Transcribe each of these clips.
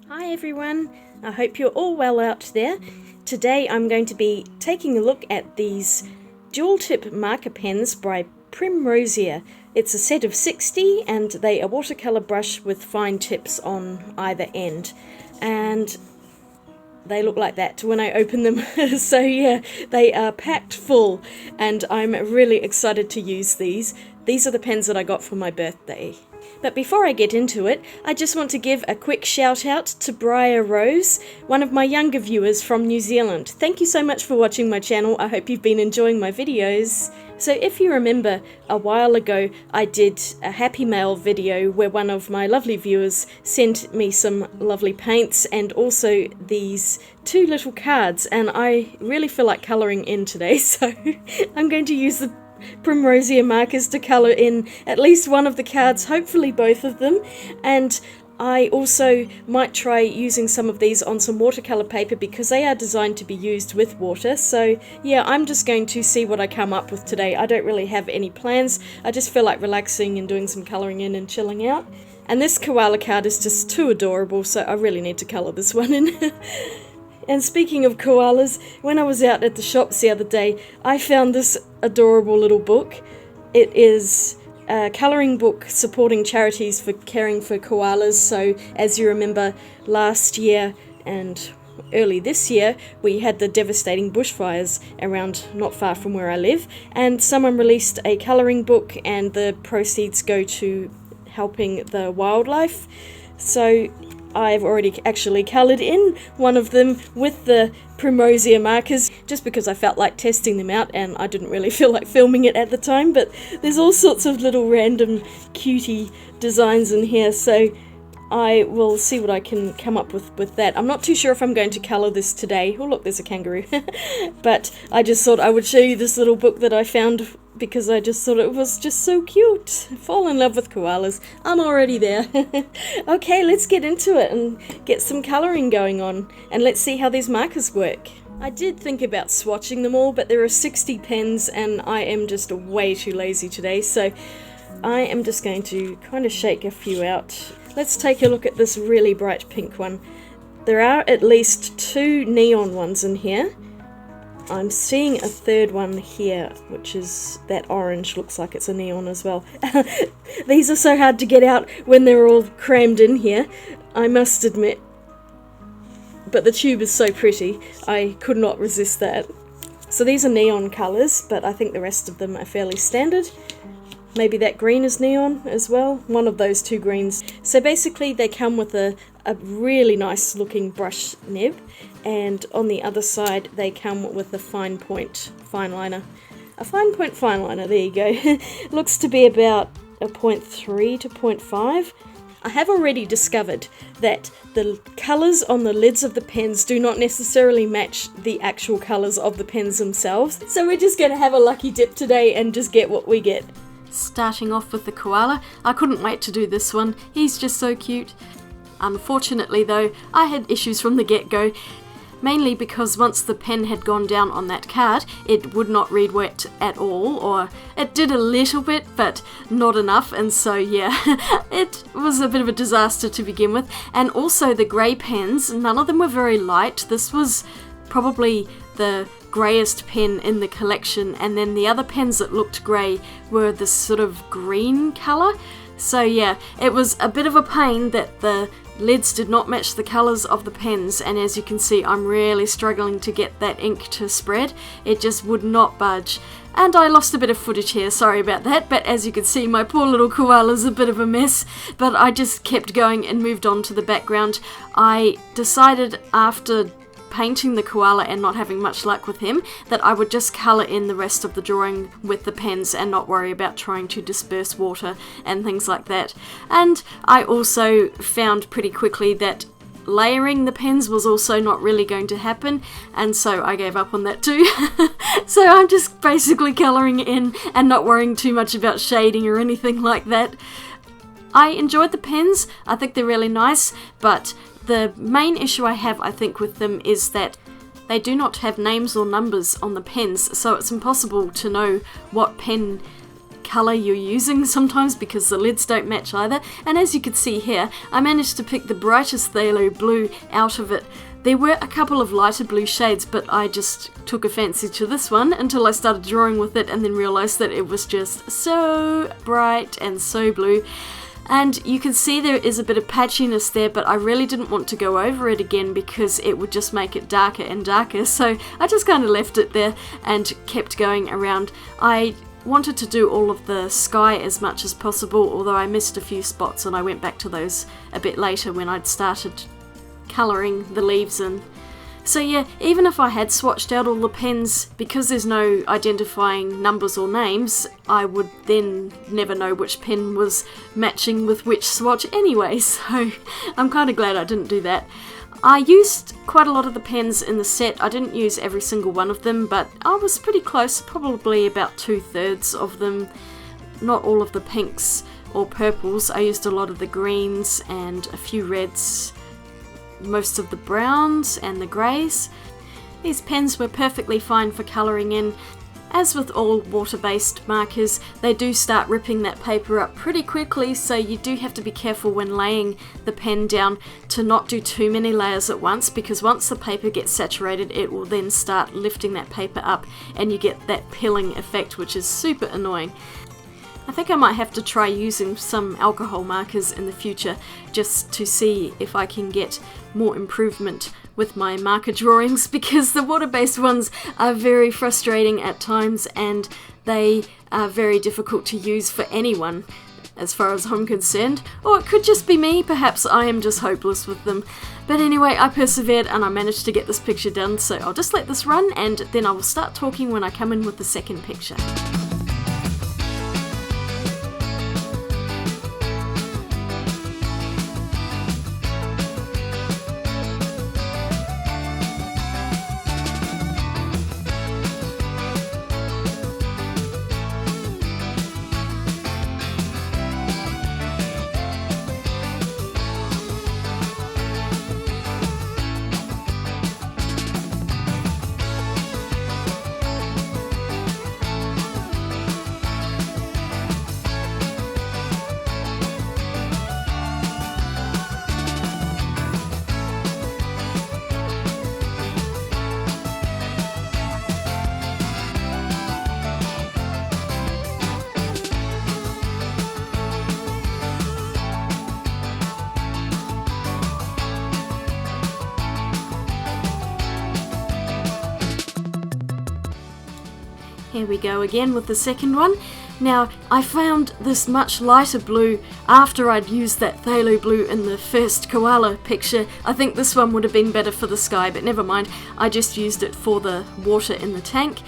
Hi everyone, I hope you're all well out there. Today I'm going to be taking a look at these dual tip marker pens by Primrosia. It's a set of 60 and they are watercolor brush with fine tips on either end. And they look like that when I open them. So yeah, they are packed full and I'm really excited to use these. These are the pens that I got for my birthday. But before I get into it, I just want to give a quick shout out to Briar Rose, one of my younger viewers from New Zealand. Thank you so much for watching my channel. I hope you've been enjoying my videos. So if you remember, a while ago I did a Happy Mail video where one of my lovely viewers sent me some lovely paints and also these two little cards, and I really feel like colouring in today, so I'm going to use the Primrosia markers to colour in at least one of the cards, hopefully both of them, and I also might try using some of these on some watercolour paper because they are designed to be used with water. So yeah, I'm just going to see what I come up with today. I don't really have any plans, I just feel like relaxing and doing some colouring in and chilling out. And this koala card is just too adorable, so I really need to colour this one in. And speaking of koalas, when I was out at the shops the other day, I found this adorable little book. It is a colouring book supporting charities for caring for koalas. So as you remember, last year and early this year, we had the devastating bushfires around not far from where I live, and someone released a colouring book and the proceeds go to helping the wildlife. So I've already actually coloured in one of them with the Primrosia markers just because I felt like testing them out and I didn't really feel like filming it at the time, but there's all sorts of little random cutie designs in here, so I will see what I can come up with that. I'm not too sure if I'm going to colour this today. Oh look, there's a kangaroo. But I just thought I would show you this little book that I found because I just thought it was just so cute. Fall in love with koalas. I'm already there. Okay, let's get into it and get some colouring going on, and let's see how these markers work. I did think about swatching them all, but there are 60 pens and I am just way too lazy today, so I am just going to kind of shake a few out. Let's take a look at this really bright pink one. There are at least two neon ones in here. I'm seeing a third one here, which is that orange, looks like it's a neon as well. These are so hard to get out when they're all crammed in here, I must admit. But the tube is so pretty, I could not resist that. So these are neon colours, but I think the rest of them are fairly standard. Maybe that green is neon as well, one of those two greens. So basically they come with a really nice looking brush nib, and on the other side they come with a fine point fine liner. A fine point fine liner, there you go. Looks to be about a 0.3 to 0.5. I have already discovered that the colours on the lids of the pens do not necessarily match the actual colours of the pens themselves, so we're just going to have a lucky dip today and just get what we get. Starting off with the koala, I couldn't wait to do this one, he's just so cute. Unfortunately though, I had issues from the get-go, mainly because once the pen had gone down on that card, it would not read wet at all, or it did a little bit, but not enough, and so yeah, it was a bit of a disaster to begin with. And also the grey pens, none of them were very light. This was probably the greyest pen in the collection, and then the other pens that looked grey were this sort of green colour. So yeah, it was a bit of a pain that the lids did not match the colours of the pens, and as you can see I'm really struggling to get that ink to spread. It just would not budge. And I lost a bit of footage here, sorry about that, but as you can see my poor little koala's a bit of a mess, but I just kept going and moved on to the background. I decided after painting the koala and not having much luck with him that I would just colour in the rest of the drawing with the pens and not worry about trying to disperse water and things like that. And I also found pretty quickly that layering the pens was also not really going to happen, and so I gave up on that too. So I'm just basically colouring in and not worrying too much about shading or anything like that. I enjoyed the pens, I think they're really nice, but the main issue I have, I think, with them is that they do not have names or numbers on the pens, so it's impossible to know what pen colour you're using sometimes because the lids don't match either. And as you can see here, I managed to pick the brightest phthalo blue out of it. There were a couple of lighter blue shades, but I just took a fancy to this one until I started drawing with it and then realised that it was just so bright and so blue. And you can see there is a bit of patchiness there, but I really didn't want to go over it again because it would just make it darker and darker. So I just kind of left it there and kept going around. I wanted to do all of the sky as much as possible, although I missed a few spots and I went back to those a bit later when I'd started colouring the leaves in. So yeah, even if I had swatched out all the pens, because there's no identifying numbers or names, I would then never know which pen was matching with which swatch anyway, so I'm kind of glad I didn't do that. I used quite a lot of the pens in the set. I didn't use every single one of them, but I was pretty close, probably about 2/3 of them. Not all of the pinks or purples. I used a lot of the greens and a few reds, most of the browns and the greys. These pens were perfectly fine for colouring in. As with all water-based markers, they do start ripping that paper up pretty quickly, so you do have to be careful when laying the pen down to not do too many layers at once, because once the paper gets saturated, it will then start lifting that paper up and you get that pilling effect, which is super annoying. I think I might have to try using some alcohol markers in the future just to see if I can get more improvement with my marker drawings, because the water-based ones are very frustrating at times and they are very difficult to use for anyone as far as I'm concerned. Or it could just be me, perhaps I am just hopeless with them. But anyway, I persevered and I managed to get this picture done, so I'll just let this run and then I will start talking when I come in with the second picture. Here we go again with the second one. Now, I found this much lighter blue after I'd used that phthalo blue in the first koala picture. I think this one would have been better for the sky, but never mind. I just used it for the water in the tank.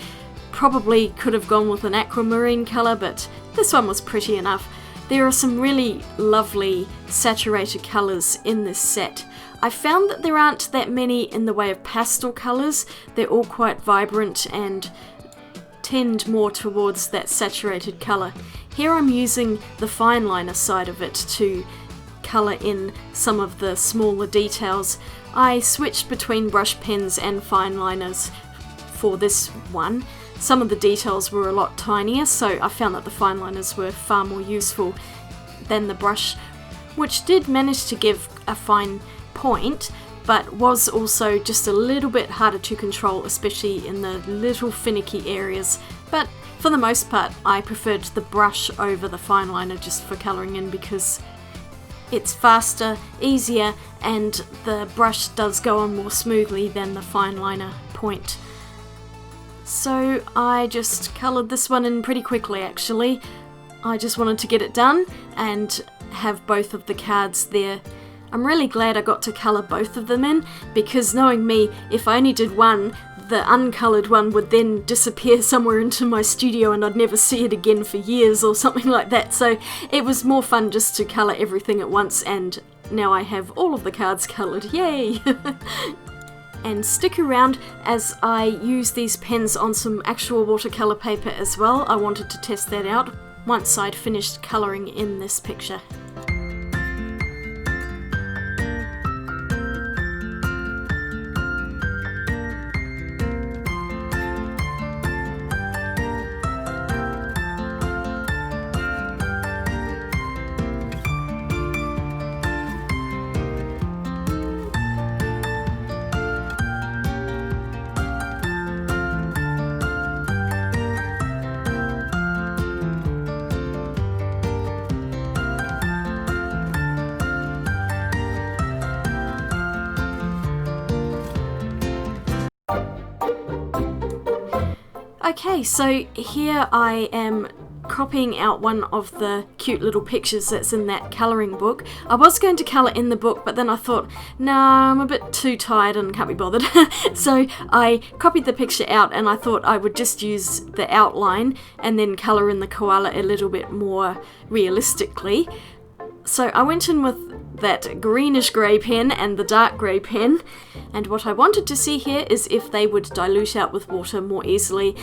Probably could have gone with an aquamarine colour, but this one was pretty enough. There are some really lovely saturated colours in this set. I found that there aren't that many in the way of pastel colours. They're all quite vibrant and tend more towards that saturated colour. Here I'm using the fine liner side of it to colour in some of the smaller details. I switched between brush pens and fine liners for this one. Some of the details were a lot tinier, so I found that the fine liners were far more useful than the brush, which did manage to give a fine point, but was also just a little bit harder to control, especially in the little finicky areas. But for the most part, I preferred the brush over the fine liner just for colouring in, because it's faster, easier, and the brush does go on more smoothly than the fine liner point. So I just coloured this one in pretty quickly actually. I just wanted to get it done and have both of the cards there. I'm really glad I got to colour both of them in, because knowing me, if I only did one, the uncoloured one would then disappear somewhere into my studio and I'd never see it again for years or something like that. So it was more fun just to colour everything at once, and now I have all of the cards coloured. Yay! And stick around as I use these pens on some actual watercolour paper as well. I wanted to test that out once I'd finished colouring in this picture. Okay, so here I am copying out one of the cute little pictures that's in that colouring book. I was going to colour in the book, but then I thought, nah, I'm a bit too tired and can't be bothered. So I copied the picture out and I thought I would just use the outline and then colour in the koala a little bit more realistically. So I went in with that greenish grey pen and the dark grey pen, and what I wanted to see here is if they would dilute out with water more easily,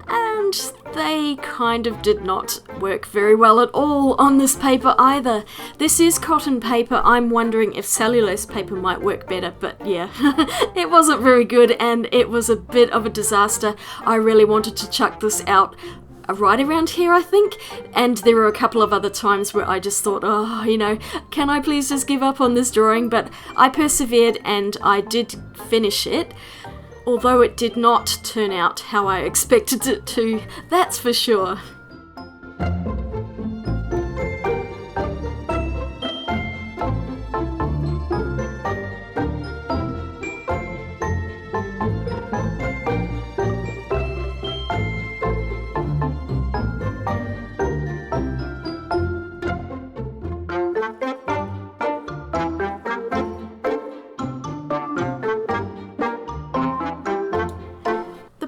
and they kind of did not work very well at all on this paper either. This is cotton paper. I'm wondering if cellulose paper might work better, but yeah, it wasn't very good and it was a bit of a disaster. I really wanted to chuck this out right around here, I think, and there were a couple of other times where I just thought, oh, you know, can I please just give up on this drawing? But I persevered and I did finish it, although it did not turn out how I expected it to, that's for sure.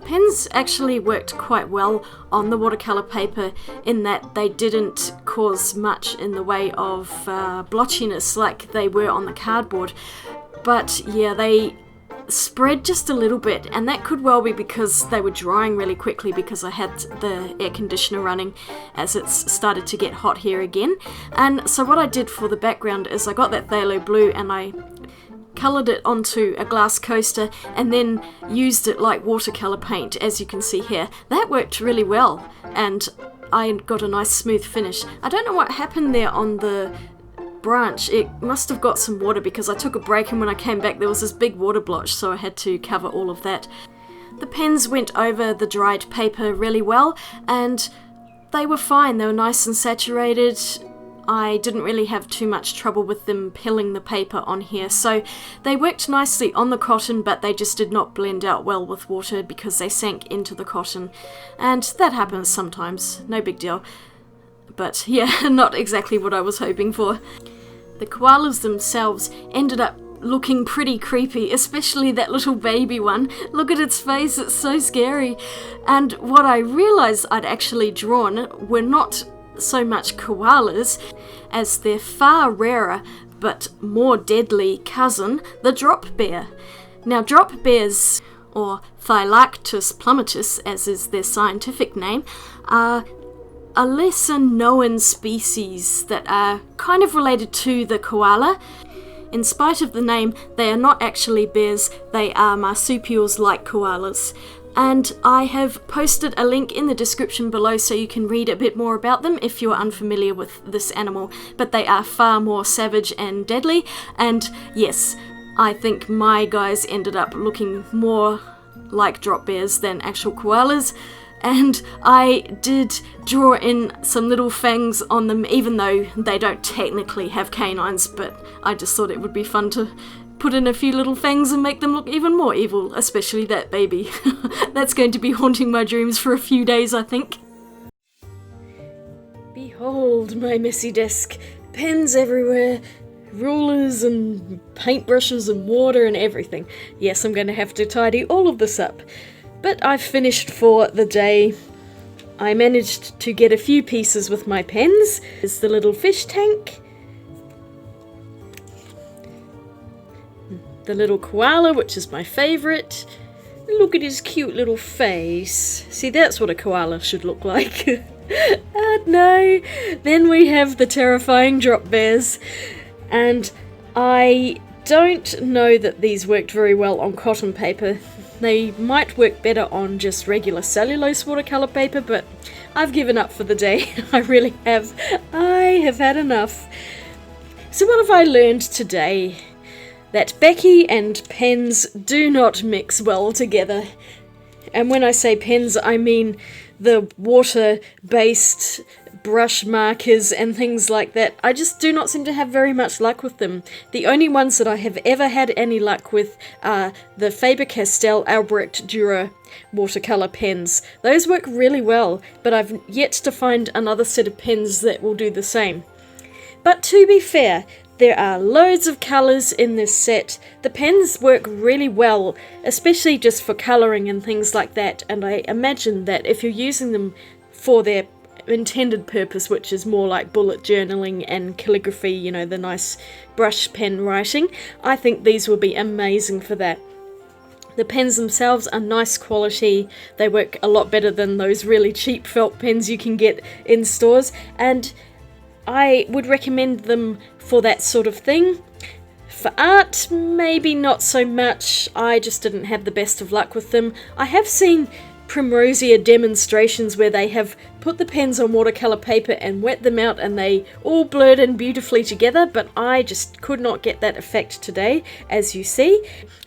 Pens actually worked quite well on the watercolour paper in that they didn't cause much in the way of blotchiness like they were on the cardboard, but yeah, they spread just a little bit, and that could well be because they were drying really quickly because I had the air conditioner running as it's started to get hot here again. And so what I did for the background is I got that phthalo blue and I coloured it onto a glass coaster and then used it like watercolour paint, as you can see here. That worked really well and I got a nice smooth finish. I don't know what happened there on the branch. It must have got some water because I took a break and when I came back there was this big water blotch, so I had to cover all of that. The pens went over the dried paper really well and they were fine. They were nice and saturated. I didn't really have too much trouble with them pilling the paper on here, so they worked nicely on the cotton, but they just did not blend out well with water because they sank into the cotton, and that happens sometimes, no big deal. But yeah, not exactly what I was hoping for. The koalas themselves ended up looking pretty creepy, especially that little baby one. Look at its face, it's so scary. And what I realised I'd actually drawn were not so much koalas as their far rarer but more deadly cousin, the drop bear. Now drop bears, or Thylactus plumatus as is their scientific name, are a lesser known species that are kind of related to the koala. In spite of the name, they are not actually bears, they are marsupials like koalas. And I have posted a link in the description below so you can read a bit more about them if you're unfamiliar with this animal, but they are far more savage and deadly, and yes, I think my guys ended up looking more like drop bears than actual koalas, and I did draw in some little fangs on them even though they don't technically have canines, but I just thought it would be fun to put in a few little fangs and make them look even more evil, especially that baby. That's going to be haunting my dreams for a few days, I think. Behold my messy desk. Pens everywhere, rulers and paintbrushes and water and everything. Yes, I'm going to have to tidy all of this up. But I've finished for the day. I managed to get a few pieces with my pens. There's the little fish tank, the little koala, which is my favourite. Look at his cute little face. See, that's what a koala should look like. No. Then we have the terrifying drop bears. And I don't know that these worked very well on cotton paper. They might work better on just regular cellulose watercolour paper, but I've given up for the day. I really have. I have had enough. So what have I learned today? That Becky and pens do not mix well together. And when I say pens, I mean the water-based brush markers and things like that. I just do not seem to have very much luck with them. The only ones that I have ever had any luck with are the Faber-Castell Albrecht Dürer watercolor pens. Those work really well, but I've yet to find another set of pens that will do the same. But to be fair, there are loads of colours in this set. The pens work really well, especially just for colouring and things like that, and I imagine that if you're using them for their intended purpose, which is more like bullet journaling and calligraphy, you know, the nice brush pen writing, I think these will be amazing for that. The pens themselves are nice quality. They work a lot better than those really cheap felt pens you can get in stores, and I would recommend them for that sort of thing. For art, maybe not so much. I just didn't have the best of luck with them. I have seen Primrosia demonstrations where they have put the pens on watercolour paper and wet them out and they all blurred in beautifully together, but I just could not get that effect today, as you see.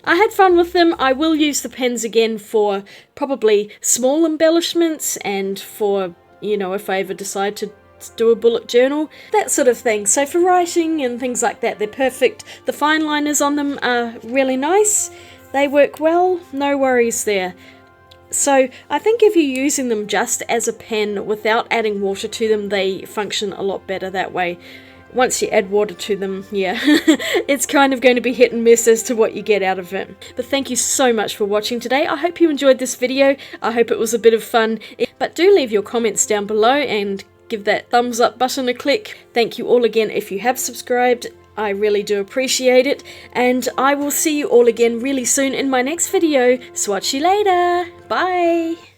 I had fun with them. I will use the pens again for probably small embellishments and for, you know, if I ever decide to do a bullet journal, that sort of thing. So for writing and things like that, they're perfect. The fine liners on them are really nice. They work well, no worries there. So I think if you're using them just as a pen without adding water to them, they function a lot better that way. Once you add water to them, yeah, it's kind of going to be hit and miss as to what you get out of it. But thank you so much for watching today. I hope you enjoyed this video. I hope it was a bit of fun. But do leave your comments down below and give that thumbs up button a click. Thank you all again if you have subscribed. I really do appreciate it, and I will see you all again really soon in my next video. Swatch you later. Bye.